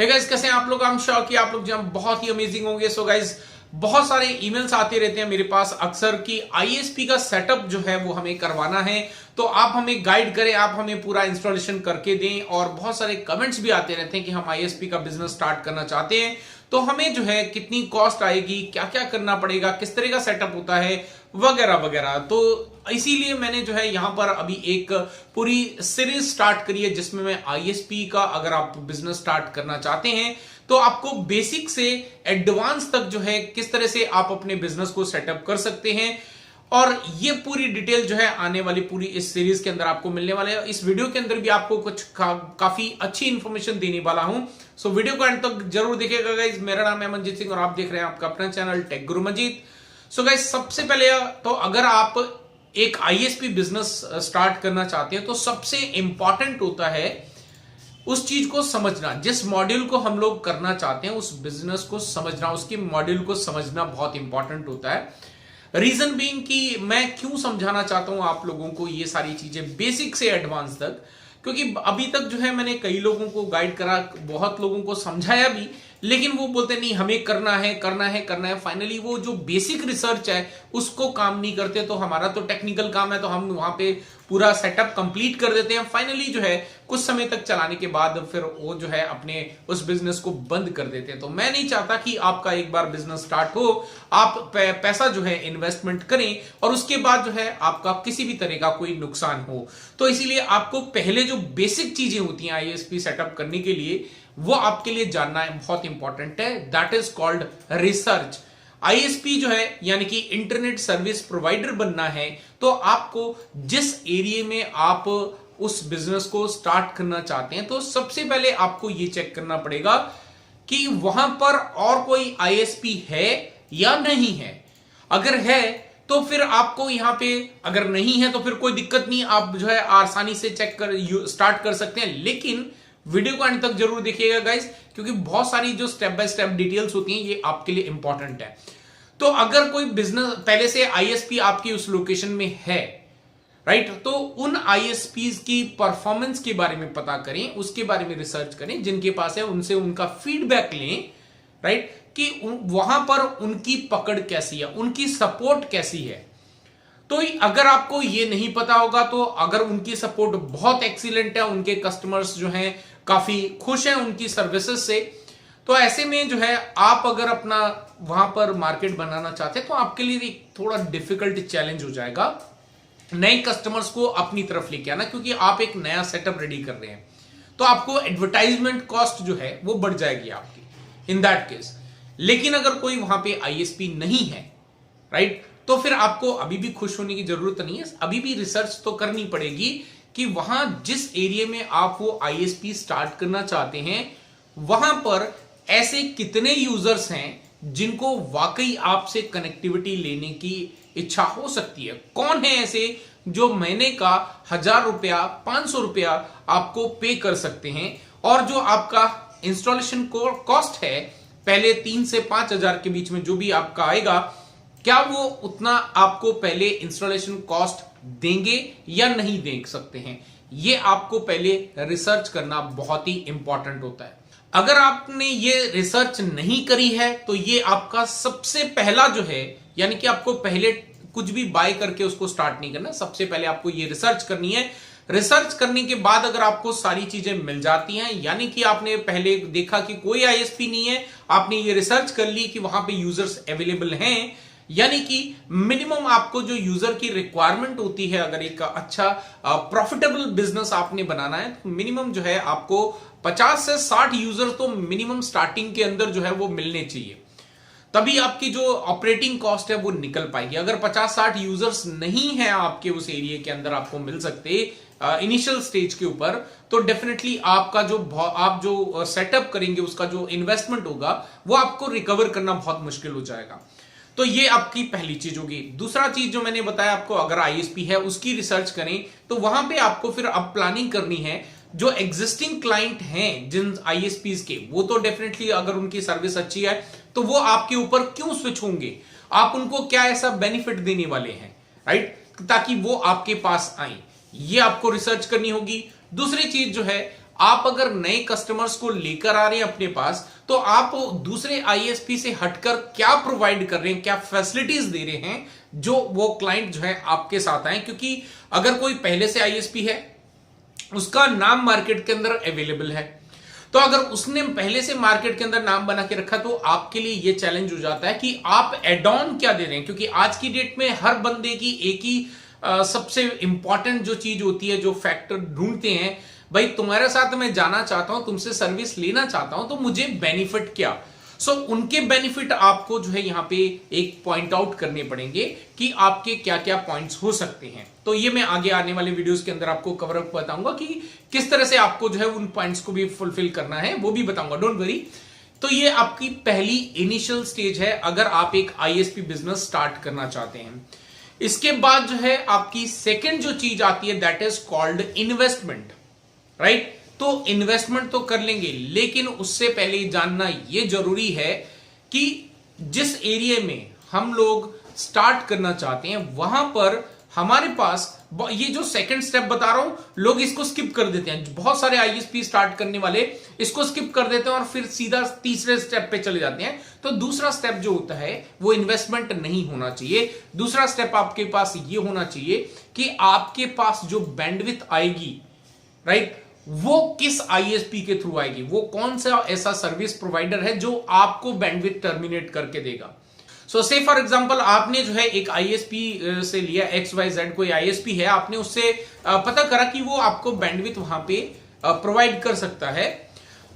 Hey guys, कैसे हैं आप लोग? आई एम श्योर कि आप लोग जो बहुत ही अमेजिंग होंगे। सो गाइस, बहुत सारे ईमेल्स आते रहते हैं मेरे पास अक्सर कि आईएसपी का सेटअप जो है वो हमें करवाना है, तो आप हमें गाइड करें, आप हमें पूरा इंस्टॉलेशन करके दें। और बहुत सारे कमेंट्स भी आते रहते हैं कि हम आईएसपी का बिजनेस स्टार्ट करना चाहते हैं, तो हमें जो है कितनी कॉस्ट आएगी, क्या क्या करना पड़ेगा, किस तरह का सेटअप होता है, वगैरह वगैरह। तो इसीलिए मैंने जो है यहां पर अभी एक पूरी सीरीज स्टार्ट करी है जिसमें मैं आईएसपी का, अगर आप बिजनेस स्टार्ट करना चाहते हैं तो आपको बेसिक से एडवांस तक जो है किस तरह से आप अपने बिजनेस को सेटअप कर सकते हैं, और ये पूरी डिटेल जो है आने वाली पूरी इस सीरीज के अंदर आपको मिलने वाले है। इस वीडियो के अंदर भी आपको कुछ काफी अच्छी इंफॉर्मेशन देने वाला हूं, सो वीडियो को एंड तक जरूर देखिएगा गाइस। मेरा नाम है मनजीत सिंह और आप देख रहे हैं आपका अपना चैनल टेक गुरु मनजीत। सो गाइस, सबसे पहले तो अगर आप एक आईएसपी बिजनेस स्टार्ट करना चाहते हैं तो सबसे इंपॉर्टेंट होता है उस चीज को समझना, जिस मॉड्यूल को हम लोग करना चाहते हैं उस बिजनेस को समझना, उसके मॉड्यूल को समझना बहुत इंपॉर्टेंट होता है। रीजन बीइंग कि मैं क्यों समझाना चाहता हूं आप लोगों को ये सारी चीजें बेसिक से एडवांस तक, क्योंकि अभी तक जो है मैंने कई लोगों को गाइड करा, बहुत लोगों को समझाया भी, लेकिन वो बोलते नहीं हमें करना है करना है करना है। फाइनली वो जो बेसिक रिसर्च है उसको काम नहीं करते, तो हमारा तो टेक्निकल काम है तो हम वहां पे पूरा सेटअप कंप्लीट कर देते हैं। फाइनली जो है कुछ समय तक चलाने के बाद फिर वो जो है अपने उस बिजनेस को बंद कर देते हैं। तो मैं नहीं चाहता कि आपका एक बार बिजनेस स्टार्ट हो, आप पैसा जो है इन्वेस्टमेंट करें और उसके बाद जो है आपका किसी भी तरह का कोई नुकसान हो। तो इसीलिए आपको पहले जो बेसिक चीजें होती हैं आईएसपी सेटअप करने के लिए, वो आपके लिए जानना बहुत इंपॉर्टेंट है। That is called research. ISP जो है यानी कि इंटरनेट सर्विस प्रोवाइडर बनना है, तो आपको जिस एरिया में आप उस बिजनेस को स्टार्ट करना चाहते हैं, तो सबसे पहले आपको यह चेक करना पड़ेगा कि वहां पर और कोई आईएसपी है या नहीं है। अगर है तो फिर आपको यहां पे, अगर नहीं है तो फिर कोई दिक्कत नहीं, आप जो है आसानी से चेक कर स्टार्ट कर सकते हैं। लेकिन वीडियो को अंत तक जरूर देखिएगा गाइस, क्योंकि बहुत सारी जो स्टेप बाय स्टेप डिटेल्स होती हैं ये आपके लिए इंपॉर्टेंट है। तो अगर कोई बिजनेस पहले से आईएसपी आपकी उस लोकेशन में है, राइट, तो उन आईएसपीज की परफॉर्मेंस के बारे में पता करें, उसके बारे में रिसर्च करें, जिनके पास है उनसे उनका फीडबैक लें, राइट, कि वहां पर उनकी पकड़ कैसी है, उनकी सपोर्ट कैसी है। तो अगर आपको ये नहीं पता होगा, तो अगर उनकी सपोर्ट बहुत एक्सीलेंट है, उनके कस्टमर्स जो हैं काफी खुश हैं उनकी सर्विसेज से, तो ऐसे में जो है आप अगर अपना वहां पर मार्केट बनाना चाहते हैं तो आपके लिए एक थोड़ा डिफिकल्ट चैलेंज हो जाएगा नए कस्टमर्स को अपनी तरफ लेके आना, क्योंकि आप एक नया सेटअप रेडी कर रहे हैं। तो आपको एडवर्टाइजमेंट कॉस्ट जो है वो बढ़ जाएगी आपकी इन दैट केस। लेकिन अगर कोई वहां पे आईएसपी नहीं है, राइट, तो फिर आपको अभी भी खुश होने की जरूरत नहीं है, अभी भी रिसर्च तो करनी पड़ेगी कि वहां जिस एरिया में आप वो आईएसपी स्टार्ट करना चाहते हैं वहां पर ऐसे कितने यूजर्स हैं जिनको वाकई आपसे कनेक्टिविटी लेने की इच्छा हो सकती है। कौन है ऐसे जो महीने का 1000 रुपया 500 रुपया आपको पे कर सकते हैं, और जो आपका इंस्टॉलेशन कॉस्ट है पहले 3 से 5 हजार के बीच में जो भी आपका आएगा, क्या वो उतना आपको पहले इंस्टॉलेशन कॉस्ट देंगे या नहीं दे सकते हैं। ये आपको पहले रिसर्च करना बहुत ही इंपॉर्टेंट होता है। अगर आपने ये रिसर्च नहीं करी है तो ये आपका सबसे पहला जो है, यानी कि आपको पहले कुछ भी बाय करके उसको स्टार्ट नहीं करना, सबसे पहले आपको ये रिसर्च करनी है। रिसर्च करने के बाद अगर आपको सारी चीजें मिल जाती हैं, यानी कि आपने पहले देखा कि कोई आईएसपी नहीं है, आपने ये रिसर्च कर ली कि वहां पे यूजर्स अवेलेबल हैं, यानी कि मिनिमम आपको जो यूजर की रिक्वायरमेंट होती है, अगर एक अच्छा प्रॉफिटेबल बिजनेस आपने बनाना है तो मिनिमम जो है आपको 50 से 60 यूजर तो मिनिमम स्टार्टिंग के अंदर जो है वो मिलने चाहिए, तभी आपकी जो ऑपरेटिंग कॉस्ट है वो निकल पाएगी। अगर 50-60 यूजर्स नहीं है आपके उस एरिया के अंदर आपको मिल सकते इनिशियल स्टेज के ऊपर, तो डेफिनेटली आपका आप जो सेटअप करेंगे उसका जो इन्वेस्टमेंट होगा वो आपको रिकवर करना बहुत मुश्किल हो जाएगा। तो ये आपकी पहली चीज होगी। दूसरा चीज जो मैंने बताया आपको, अगर आईएसपी है उसकी रिसर्च करें, तो वहां पे आपको फिर अब प्लानिंग करनी है। जो एग्जिस्टिंग क्लाइंट हैं जिन आईएसपीज के, वो तो डेफिनेटली अगर उनकी सर्विस अच्छी है तो वो आपके ऊपर क्यों स्विच होंगे, आप उनको क्या ऐसा बेनिफिट देने वाले हैं, राइट, ताकि वो आपके पास आए, ये आपको रिसर्च करनी होगी। दूसरी चीज जो है, आप अगर नए कस्टमर्स को लेकर आ रहे हैं अपने पास, तो आप दूसरे आईएसपी से हटकर क्या प्रोवाइड कर रहे हैं, क्या फैसिलिटीज दे रहे हैं जो वो क्लाइंट जो है आपके साथ आए। क्योंकि अगर कोई पहले से आईएसपी है, उसका नाम मार्केट के अंदर अवेलेबल है, तो अगर उसने पहले से मार्केट के अंदर नाम बना के रखा, तो आपके लिए यह चैलेंज हो जाता है कि आप एड ऑन क्या दे रहे हैं। क्योंकि आज की डेट में हर बंदे की एक ही सबसे इंपॉर्टेंट जो चीज होती है, जो फैक्टर ढूंढते हैं, भाई तुम्हारे साथ मैं जाना चाहता हूं, तुमसे सर्विस लेना चाहता हूं, तो मुझे बेनिफिट क्या। उनके बेनिफिट आपको जो है यहां पे एक पॉइंट आउट करने पड़ेंगे कि आपके क्या क्या पॉइंट्स हो सकते हैं। तो ये मैं आगे आने वाले वीडियोस के अंदर आपको कवर अप बताऊंगा कि किस तरह से आपको जो है उन पॉइंट्स को भी फुलफिल करना है, वो भी बताऊंगा, डोंट वरी। तो ये आपकी पहली इनिशियल स्टेज है अगर आप एक आईएसपी बिजनेस स्टार्ट करना चाहते हैं। इसके बाद जो है आपकी सेकेंड जो चीज आती है, that is called investment, right. तो इन्वेस्टमेंट तो कर लेंगे, लेकिन उससे पहले जानना यह जरूरी है कि जिस एरिया में हम लोग स्टार्ट करना चाहते हैं, वहां पर हमारे पास ये जो सेकंड स्टेप बता रहा हूं, लोग इसको स्किप कर देते हैं। बहुत सारे आईएसपी स्टार्ट करने वाले इसको स्किप कर देते हैं और फिर सीधा तीसरे स्टेप पे चले जाते हैं। तो दूसरा स्टेप जो होता है वो इन्वेस्टमेंट नहीं होना चाहिए। दूसरा स्टेप आपके पास ये होना चाहिए कि आपके पास जो बैंडविड्थ आएगी, राइट, वो किस आईएसपी के थ्रू आएगी, वो कौन सा ऐसा सर्विस प्रोवाइडर है जो आपको बैंडविड्थ टर्मिनेट करके देगा। सो से फॉर एग्जांपल आपने जो है एक आईएसपी से लिया, XYZ कोई आईएसपी है, आपने उससे पता करा कि वो आपको बैंडविड्थ वहां पे प्रोवाइड कर सकता है।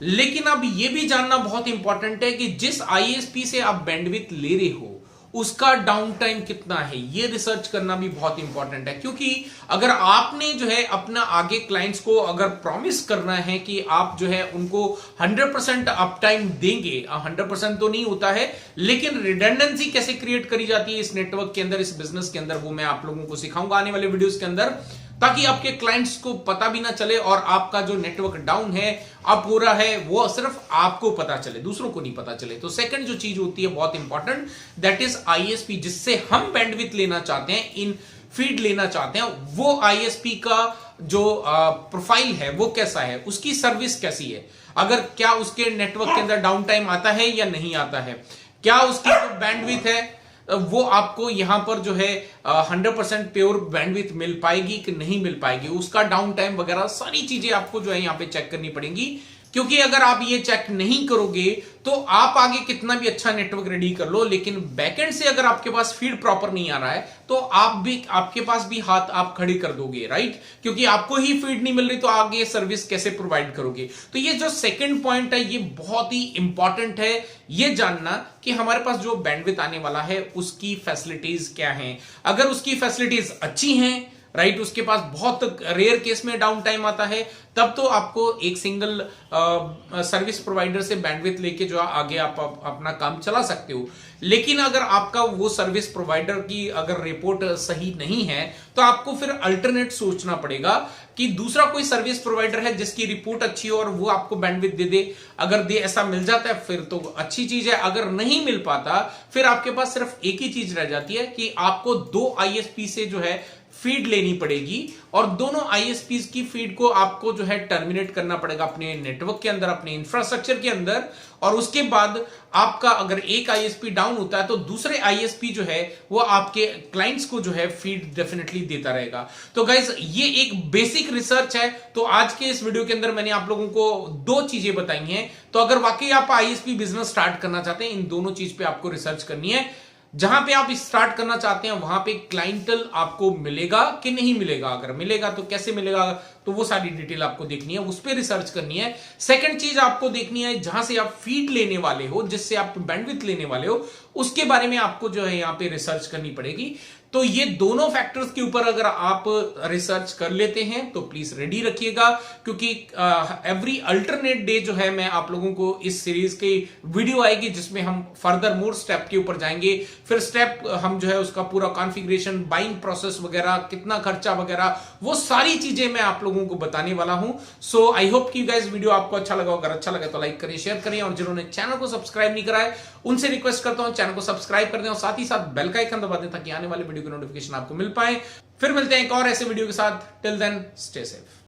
लेकिन अब ये भी जानना बहुत इंपॉर्टेंट है कि जिस आईएसपी से आप बैंडविड्थ ले रहे हो उसका डाउन टाइम कितना है, ये रिसर्च करना भी बहुत इंपॉर्टेंट है। क्योंकि अगर आपने जो है अपना आगे क्लाइंट्स को अगर प्रॉमिस करना है कि आप जो है उनको 100% अप टाइम देंगे, 100% तो नहीं होता है, लेकिन रिडंडेंसी कैसे क्रिएट करी जाती है इस नेटवर्क के अंदर, इस बिजनेस के अंदर, वो मैं आप लोगों को सिखाऊंगा आने वाले वीडियोस के अंदर, ताकि आपके क्लाइंट्स को पता भी ना चले और आपका जो नेटवर्क डाउन है, अप हो रहा है, वो सिर्फ आपको पता चले, दूसरों को नहीं पता चले। तो सेकंड जो चीज होती है बहुत इंपॉर्टेंट, दैट इज आईएसपी, जिससे हम बैंडविड्थ लेना चाहते हैं, इन फीड लेना चाहते हैं, वो आईएसपी का जो प्रोफाइल है वो कैसा है, उसकी सर्विस कैसी है, अगर क्या उसके नेटवर्क के अंदर डाउन टाइम आता है या नहीं आता है, क्या उसकी जो बैंडविड्थ है वो आपको यहां पर जो है 100% प्योर बैंडविड्थ मिल पाएगी कि नहीं मिल पाएगी, उसका डाउन टाइम वगैरह सारी चीजें आपको जो है यहां पे चेक करनी पड़ेंगी। क्योंकि अगर आप ये चेक नहीं करोगे तो आप आगे कितना भी अच्छा नेटवर्क रेडी कर लो, लेकिन बैकएंड से अगर आपके पास फीड प्रॉपर नहीं आ रहा है तो आपके पास भी हाथ आप खड़े कर दोगे, राइट। क्योंकि आपको ही फीड नहीं मिल रही तो आगे सर्विस कैसे प्रोवाइड करोगे। तो ये जो सेकंड पॉइंट है ये बहुत ही इंपॉर्टेंट है, ये जानना कि हमारे पास जो बैंडविड्थ आने वाला है उसकी फैसिलिटीज क्या हैं। अगर उसकी फैसिलिटीज अच्छी हैं, राइट, उसके पास बहुत रेयर केस में डाउन टाइम आता है, तब तो आपको एक सिंगल सर्विस प्रोवाइडर से बैंडविड्थ लेके जो आगे आप अपना काम चला सकते हो। लेकिन अगर आपका वो सर्विस प्रोवाइडर की अगर रिपोर्ट सही नहीं है तो आपको फिर अल्टरनेट सोचना पड़ेगा कि दूसरा कोई सर्विस प्रोवाइडर है जिसकी रिपोर्ट अच्छी हो और वो आपको बैंडविड्थ दे दे। अगर दे ऐसा मिल जाता है फिर तो अच्छी चीज है, अगर नहीं मिल पाता फिर आपके पास सिर्फ एक ही चीज रह जाती है कि आपको 2 आईएसपी से जो है फीड लेनी पड़ेगी और दोनों आईएसपी की फीड को आपको जो है टर्मिनेट करना पड़ेगा अपने नेटवर्क के अंदर, अपने इंफ्रास्ट्रक्चर के अंदर। और उसके बाद आपका अगर एक आईएसपी डाउन होता है तो दूसरे आईएसपी जो है वो आपके क्लाइंट्स को जो है फीड डेफिनेटली देता रहेगा। तो गाइज ये एक बेसिक रिसर्च है। तो आज के इस वीडियो के अंदर मैंने आप लोगों को 2 चीजें बताई हैं। तो अगर वाकई आप आईएसपी बिजनेस स्टार्ट करना चाहते हैं, इन दोनों चीज पे आपको रिसर्च करनी है। जहां पे आप स्टार्ट करना चाहते हैं वहां पे क्लाइंटल आपको मिलेगा कि नहीं मिलेगा, अगर मिलेगा तो कैसे मिलेगा, तो वो सारी डिटेल आपको देखनी है, उस पर रिसर्च करनी है। सेकंड चीज आपको देखनी है, जहां से आप फीड लेने वाले हो, जिससे आप बैंडविड्थ लेने वाले हो, उसके बारे में आपको जो है यहां पे रिसर्च करनी पड़ेगी। तो ये दोनों फैक्टर्स के ऊपर अगर आप रिसर्च कर लेते हैं तो प्लीज रेडी रखिएगा, क्योंकि एवरी अल्टरनेट डे जो है मैं आप लोगों को इस सीरीज की वीडियो आएगी जिसमें हम फर्दर मोर स्टेप के ऊपर जाएंगे। फिर स्टेप हम जो है उसका पूरा कॉन्फ़िगरेशन, बाइंग प्रोसेस वगैरह, कितना खर्चा वगैरह, वो सारी चीजें मैं आप लोगों को बताने वाला हूं। सो आई होप कि गाइस वीडियो आपको अच्छा लगा। अगर अच्छा लगा तो लाइक करें, शेयर करें, और जिन्होंने चैनल को सब्सक्राइब नहीं करा है उनसे रिक्वेस्ट करता हूं चैनल को सब्सक्राइब कर दें और साथ ही साथ बेल का आइकन दबा दें ताकि आने वाले वीडियो की नोटिफिकेशन आपको मिल पाए। फिर मिलते हैं एक और ऐसे वीडियो के साथ। Till then stay safe.